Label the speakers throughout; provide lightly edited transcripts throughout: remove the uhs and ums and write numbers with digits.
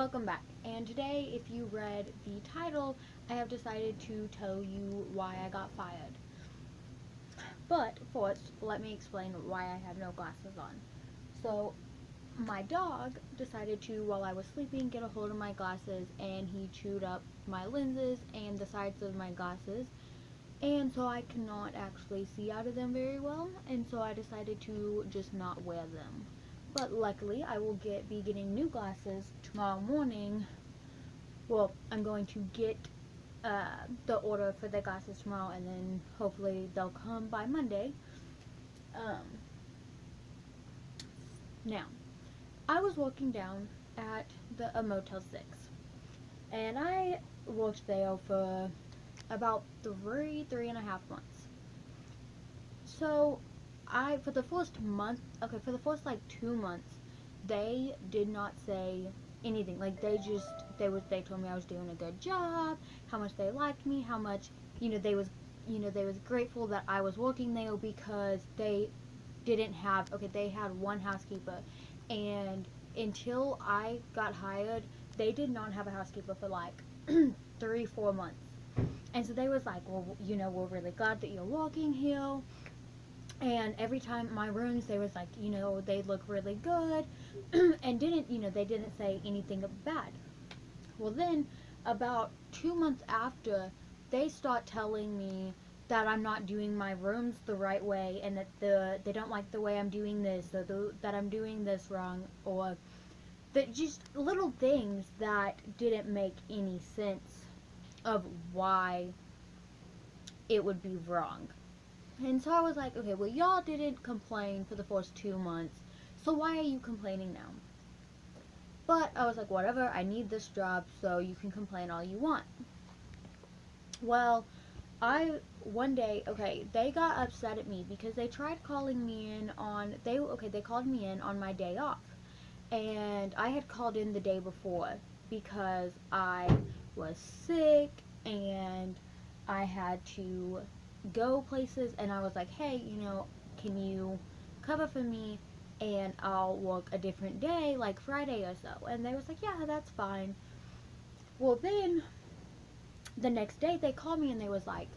Speaker 1: welcome back. And today, if you read the title, I have decided to tell you why I got fired. But first, let me explain why I have no glasses on. So, my dog decided to, while I was sleeping, get a hold of my glasses, and he chewed up my lenses and the sides of my glasses. And so I cannot actually see out of them very well, and so I decided to just not wear them. But luckily, I will be getting new glasses tomorrow morning. Well, I'm going to get the order for the glasses tomorrow, and then hopefully they'll come by Monday. Um, Now, I was walking down at a Motel 6, and I worked there for about three and a half months. So, for the first month, okay, for the first like 2 months, they did not say anything. Like, they told me I was doing a good job, how much they liked me, how much, they was grateful that I was working there because they had one housekeeper, and until I got hired, they did not have a housekeeper for like 3-4 months. And so they was like, well, we're really glad that you're working here. And every time my rooms, they was like, they look really good, and they didn't say anything bad. Well, then, about 2 months after, they start telling me that I'm not doing my rooms the right way, and that they don't like the way I'm doing this, or that I'm doing this wrong, or that just little things that didn't make any sense of why it would be wrong. And so I was like, okay, well, y'all didn't complain for the first 2 months, so why are you complaining now? But I was like, whatever, I need this job, so you can complain all you want. Well, one day, they got upset at me because they tried calling me in they called me in on my day off. And I had called in the day before because I was sick and I had to go places, and I was like, hey, can you cover for me and I'll work a different day, like Friday or so? And they was like, yeah, that's fine. Well, then the next day they called me and they was like,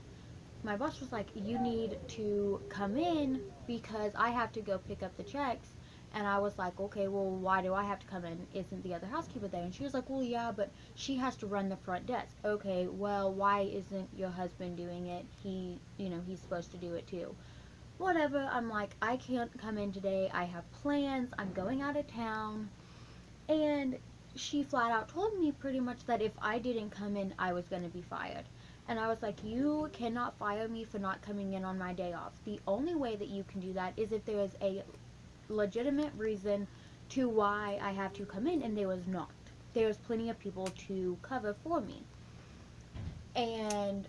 Speaker 1: my boss was like, you need to come in because I have to go pick up the checks. And I was like, okay, well, why do I have to come in? Isn't the other housekeeper there? And she was like, well, yeah, but she has to run the front desk. Okay, well, why isn't your husband doing it? He's supposed to do it too. Whatever. I'm like, I can't come in today. I have plans. I'm going out of town. And she flat out told me pretty much that if I didn't come in, I was going to be fired. And I was like, you cannot fire me for not coming in on my day off. The only way that you can do that is if there is a legitimate reason to why I have to come in, and there was not. There was plenty of people to cover for me. And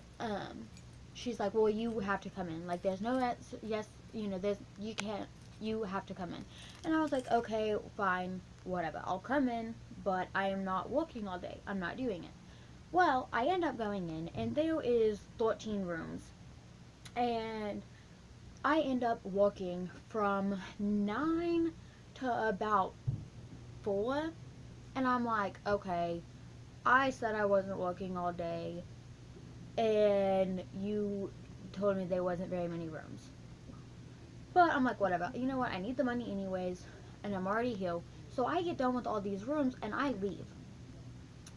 Speaker 1: she's like, well, you have to come in. Like, there's no yes, you have to come in. And I was like, okay, fine, whatever. I'll come in, but I am not working all day. I'm not doing it. Well, I end up going in, and there is 13 rooms. And I end up working from 9 to about 4. And I'm like, okay, I said I wasn't working all day, and you told me there wasn't very many rooms. But I'm like, whatever. You know what? I need the money anyways, and I'm already here. So I get done with all these rooms, and I leave.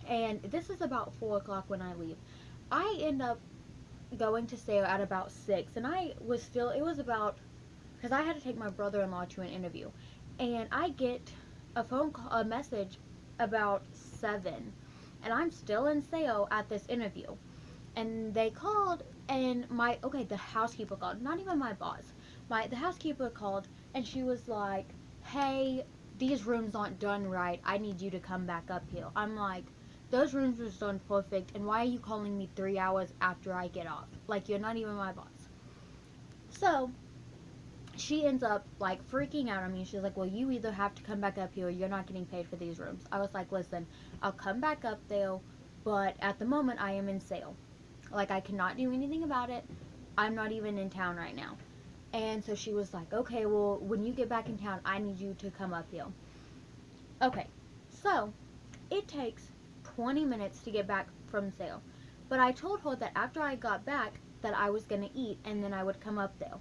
Speaker 1: And this is about 4 o'clock when I leave. I end up going to stay at about 6, and it was about, because I had to take my brother-in-law to an interview. And I get a message about 7, and I'm still in sale at this interview. And they called, and the housekeeper called, not even my boss. The housekeeper called, and she was like, hey, these rooms aren't done right. I need you to come back up here. I'm like, those rooms were done perfect, and why are you calling me 3 hours after I get off? Like, you're not even my boss. So, she ends up, like, freaking out on me. She's like, well, you either have to come back up here or you're not getting paid for these rooms. I was like, listen, I'll come back up there, but at the moment, I am in sale. Like, I cannot do anything about it. I'm not even in town right now. And so she was like, okay, well, when you get back in town, I need you to come up here. Okay, so it takes 20 minutes to get back from sale. But I told her that after I got back that I was going to eat and then I would come up there.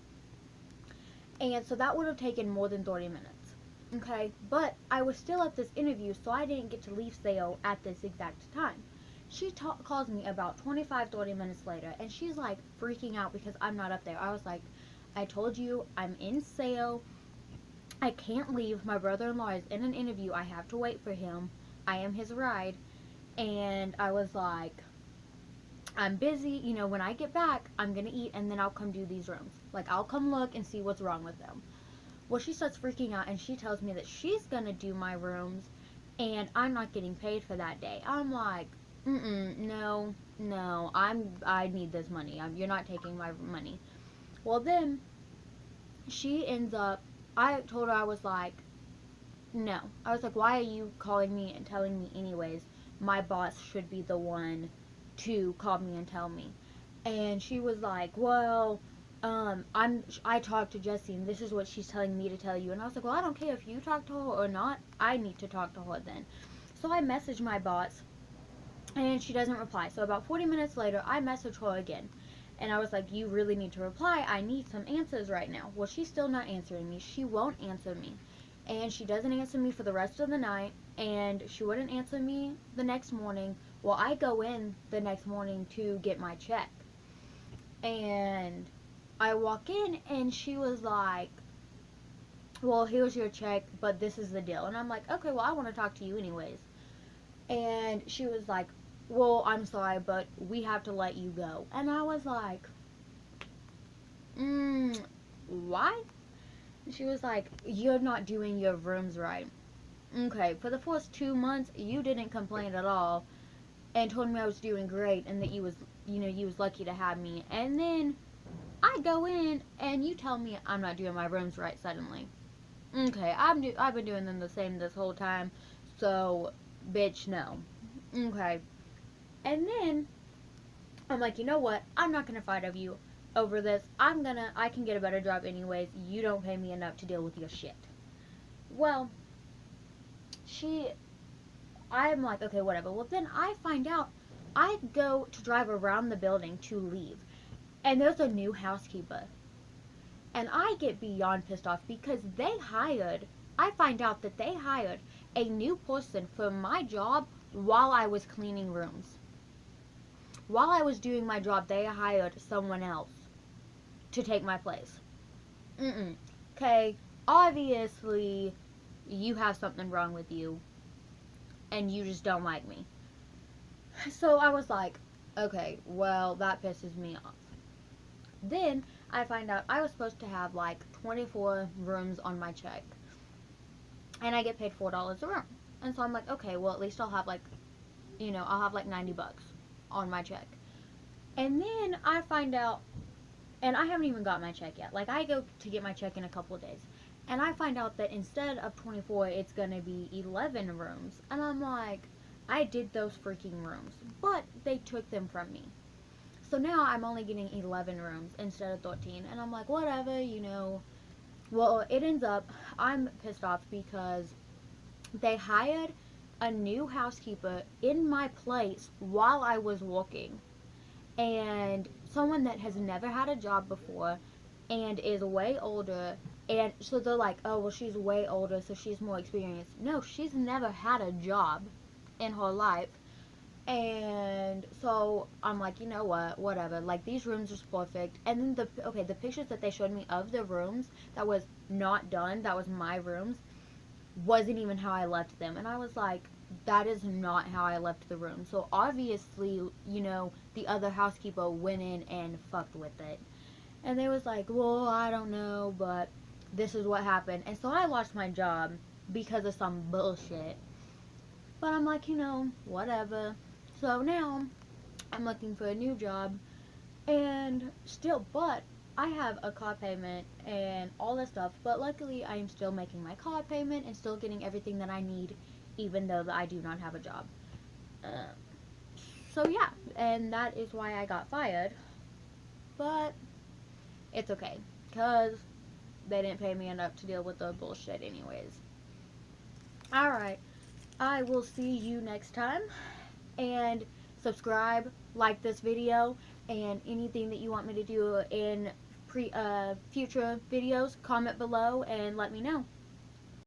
Speaker 1: And so that would have taken more than 30 minutes. Okay, but I was still at this interview, so I didn't get to leave sale at this exact time. She calls me about 25-30 minutes later, and she's like freaking out because I'm not up there. I was like, I told you I'm in sale. I can't leave. My brother-in-law is in an interview. I have to wait for him. I am his ride. And I was like, I'm busy. You know, when I get back, I'm going to eat, and then I'll come do these rooms. Like, I'll come look and see what's wrong with them. Well, she starts freaking out, and she tells me that she's going to do my rooms, and I'm not getting paid for that day. I'm like, no, I need this money. You're not taking my money. Well, then, she ends up, I told her, I was like, no. I was like, why are you calling me and telling me anyways? My boss should be the one to call me and tell me. And she was like, well, I talked to Jessie and this is what she's telling me to tell you. And I was like, well, I don't care if you talk to her or not. I need to talk to her then. So I messaged my boss and she doesn't reply. So about 40 minutes later, I messaged her again. And I was like, you really need to reply. I need some answers right now. Well, she's still not answering me. She won't answer me. And she doesn't answer me for the rest of the night. And she wouldn't answer me the next morning. Well, I go in the next morning to get my check. And I walk in and she was like, well, here's your check, but this is the deal. And I'm like, okay, well, I want to talk to you anyways. And she was like, well, I'm sorry, but we have to let you go. And I was like, why? She was like, you're not doing your rooms right. Okay, for the first 2 months, you didn't complain at all and told me I was doing great and that you was lucky to have me. And then I go in and you tell me I'm not doing my rooms right suddenly. Okay, I've been doing them the same this whole time, so bitch, no. Okay. And then I'm like, you know what? I'm not gonna fight over this. I can get a better job anyways. You don't pay me enough to deal with your shit. Well, I'm like, okay, whatever. Well, then I find out I go to drive around the building to leave, and there's a new housekeeper. And I get beyond pissed off because I find out that they hired a new person for my job while I was cleaning rooms. While I was doing my job, they hired someone else to take my place. Okay, obviously, you have something wrong with you, and you just don't like me. So I was like, okay, well, that pisses me off. Then I find out I was supposed to have like 24 rooms on my check, and I get paid $4 a room. And so I'm like, okay, well, at least I'll have like $90 on my check. And then I find out, and I haven't even got my check yet. Like, I go to get my check in a couple of days, and I find out that instead of 24, it's gonna be 11 rooms. And I'm like, I did those freaking rooms, but they took them from me. So now I'm only getting 11 rooms instead of 13, and I'm like, whatever, Well, it ends up, I'm pissed off because they hired a new housekeeper in my place while I was working. And someone that has never had a job before and is way older. And so they're like, oh, well, she's way older, so she's more experienced. No, she's never had a job in her life. And so I'm like, you know what, whatever. Like, these rooms are perfect. And then the pictures that they showed me of the rooms that was not done, that was my rooms, wasn't even how I left them. And I was like, that is not how I left the room. So obviously, the other housekeeper went in and fucked with it. And they was like, well, I don't know, but this is what happened. And so I lost my job because of some bullshit. But I'm like, whatever. So now I'm looking for a new job, and but I have a car payment and all that stuff, but luckily I am still making my car payment and still getting everything that I need, even though I do not have a job. So yeah, and that is why I got fired, but it's okay, because they didn't pay me enough to deal with the bullshit anyways. Alright, I will see you next time. And subscribe, like this video, and anything that you want me to do in future videos, comment below and let me know.